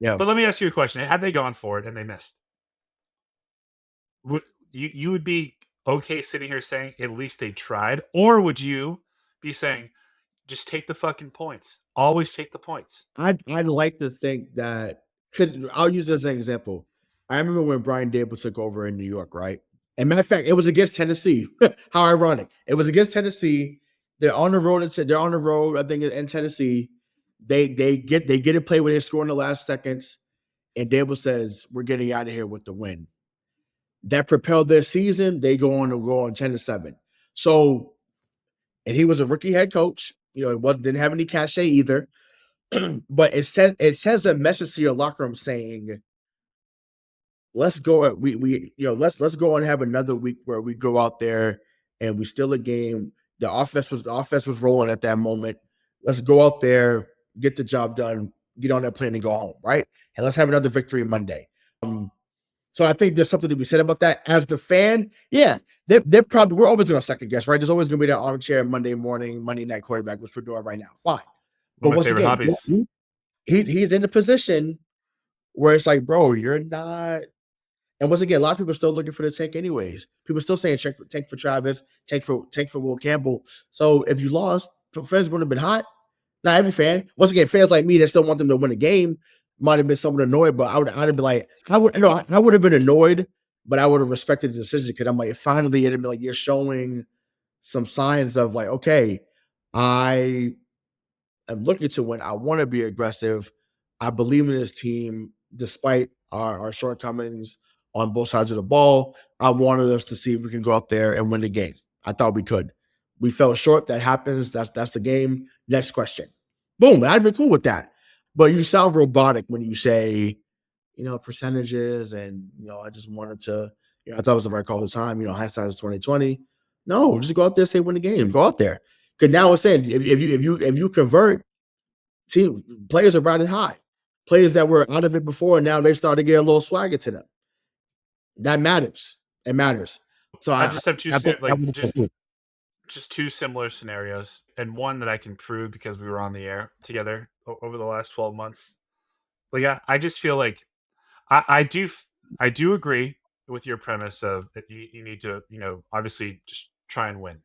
Yeah. But let me ask you a question: had they gone for it and they missed, would you would be okay sitting here saying at least they tried, or would you be saying just take the fucking points, always take the points? I'd like to think that because I'll use this as an example. I remember when Brian Dable took over in New York, right? And matter of fact, it was against Tennessee. How ironic! It was against Tennessee. They're on the road. They're on the road. I think in Tennessee, they get a play where they score in the last seconds, and Dable says, "We're getting out of here with the win." That propelled their season. They go on to go on 10-7. So, and he was a rookie head coach. Didn't have any cachet either. But it sends a message to your locker room saying, let's go. Let's go and have another week where we go out there and we steal a game. The offense was rolling at that moment. Let's go out there, get the job done, get on that plane and go home, right? And let's have another victory Monday. So I think there's something to be said about that. As the fan, yeah, they're probably we're always going to second guess, right? There's always going to be that armchair Monday morning, Monday night quarterback, which we're doing right now. Fine, One but of my once favorite again, hobbies. he's in a position where it's like, bro, you're not. And once again, a lot of people are still looking for the tank, anyways. People are still saying tank for Travis, tank for Will Campbell. So if you lost, fans would have been hot. Not every fan. Once again, fans like me that still want them to win a game might have been somewhat annoyed, but I'd have been like, I would have been annoyed, but I would have respected the decision because I'm like, finally, it'd be like you're showing some signs of like, okay, I am looking to win. I want to be aggressive. I believe in this team despite our shortcomings on both sides of the ball. I wanted us to see if we can go out there and win the game. I thought we could. We fell short. That happens. That's the game. Next question. Boom. I'd be cool with that. But you sound robotic when you say, percentages and I just wanted to, I thought it was the right call at the time, hindsight is 2020. No, just go out there, say win the game. Go out there. Because now it's saying if you convert, team players are riding high. Players that were out of it before, now they start to get a little swagger to them. That matters. It matters. So I I, just have two I think that like was just two similar scenarios, and one that I can prove because we were on the air together over the last 12 months. Like I just feel like I do agree with your premise of that you need to obviously just try and win.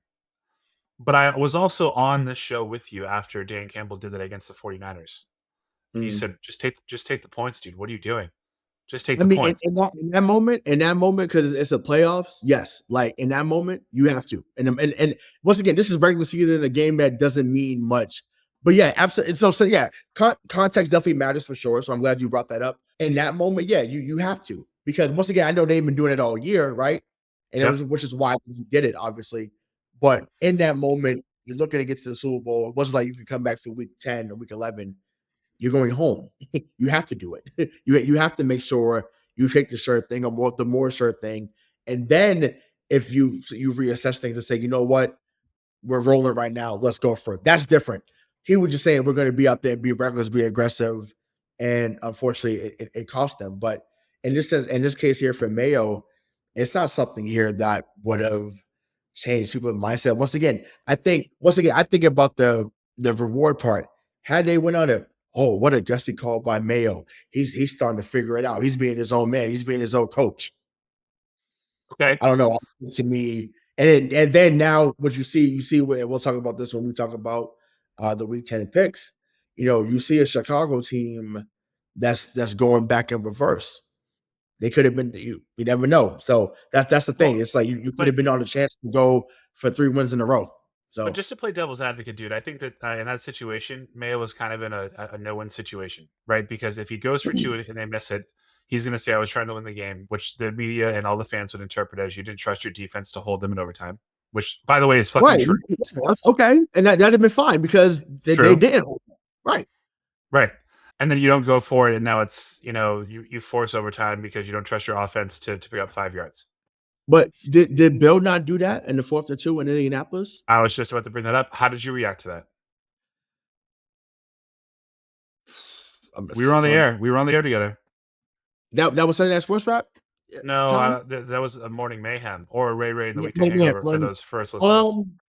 But I was also on this show with you after Dan Campbell did that against the 49ers. And you mm. said, just take the points, dude. What are you doing? Just take I the mean, in, points. in, that, in that moment, because it's the playoffs, yes. Like in that moment, you have to. And once again, this is regular season, a game that doesn't mean much. But yeah, absolutely. So yeah, context definitely matters for sure. So I'm glad you brought that up. In that moment, yeah, you have to because once again, I know they've been doing it all year, right? Yep. Which is why you did it, obviously. But in that moment, you're looking to get to the Super Bowl. It wasn't like you could come back for week 10 or week 11. You're going home. You have to do it. You have to make sure you take the sure thing or the more sure thing. And then if you reassess things and say, you know what, we're rolling right now. Let's go for it. That's different. He was just saying we're going to be out there, be reckless, be aggressive, and unfortunately, it cost them. But in this case here for Mayo, it's not something here that would have changed people's mindset. I think about the reward part. Had they went on it, oh, what a Jesse call by Mayo. He's starting to figure it out. He's being his own man. He's being his own coach. Okay. I don't know. To me, and then now what you see we'll talk about this when we talk about the week 10 picks. You see a Chicago team that's going back in reverse. They could have been you never know. So that's the thing. Well, It's like you could but have been on a chance to go for 3 wins in a row. but So just to play devil's advocate, dude, I think that in that situation, Mayo was kind of in a no-win situation, right? Because if he goes for two and they miss it, he's going to say, "I was trying to win the game," which the media and all the fans would interpret as you didn't trust your defense to hold them in overtime. Which, by the way, is fucking right. true. That's okay. And that'd have been fine because they True. didn't. Right. Right. And then you don't go for it, and now it's you force overtime because you don't trust your offense to pick up 5 yards. But did Bill not do that in the 4th and 2 in Indianapolis? I was just about to bring that up. How did you react to that? I'm We were on the fun. air. We were on the air together. That was Sunday Night Sports Wrap, No, Tom. that was a morning mayhem or a Ray in the Yeah, Week 10 yeah, hangover for those first listeners. um,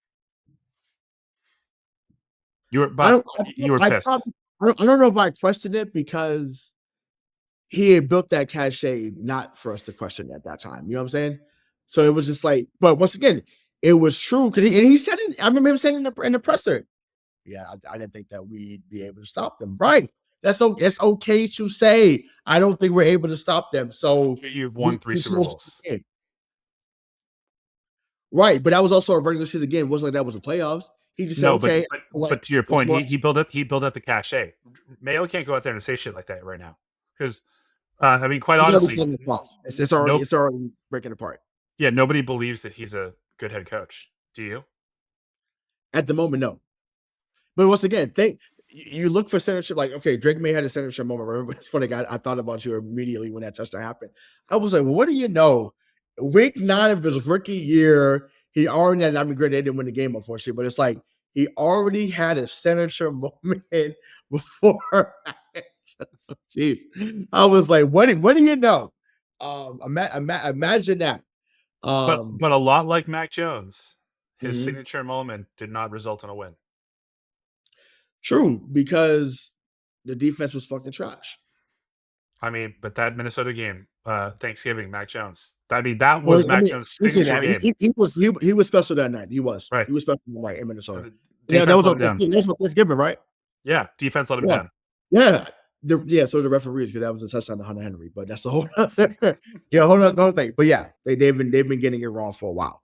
You were, I but don't. you were I pissed. probably. I don't know if I questioned it because he had built that cachet not for us to question at that time. You know what I'm saying? So it was just like, but once again, it was true because he said it. I remember him saying in the presser, "Yeah, I didn't think that we'd be able to stop them." Right? That's okay. It's okay to say I don't think we're able to stop them. So You've won 3 Super Bowls. Right, but that was also a regular season game. It wasn't like that was the playoffs. He just said, No, "Okay, but to your point, he built up the cachet. Mayo can't go out there and say shit like that right now because I mean, quite honestly, It's no, already breaking apart yeah, nobody believes that he's a good head coach. Do you? at the moment. No, but once again, you look for censorship. Like, okay, Drake May had a censorship moment. Remember, it's funny. I thought about you immediately when that touchdown happened. I was like, well, what do you know? Week 9 of his rookie year, he already had. I mean, granted, they didn't win the game, unfortunately, but it's like he already had a signature moment before. Jeez, I was like, what do you know? Imagine that. But a lot like Mac Jones, his Mhm. signature moment did not result in a win. True, because the defense was fucking trash. I mean, but that Minnesota game, Thanksgiving, Mac Jones. I mean, that Well, was I Mac mean, Jones' listen, signature game. he was special that night. He was Right. special that night in Minnesota. The Yeah, that defense was let on him down. Thanksgiving, right? Yeah, defense let him Yeah, down. yeah, So the referees, because that was a touchdown to Hunter Henry, but that's a whole other, yeah, whole other thing. But yeah, they've been getting it wrong for a while.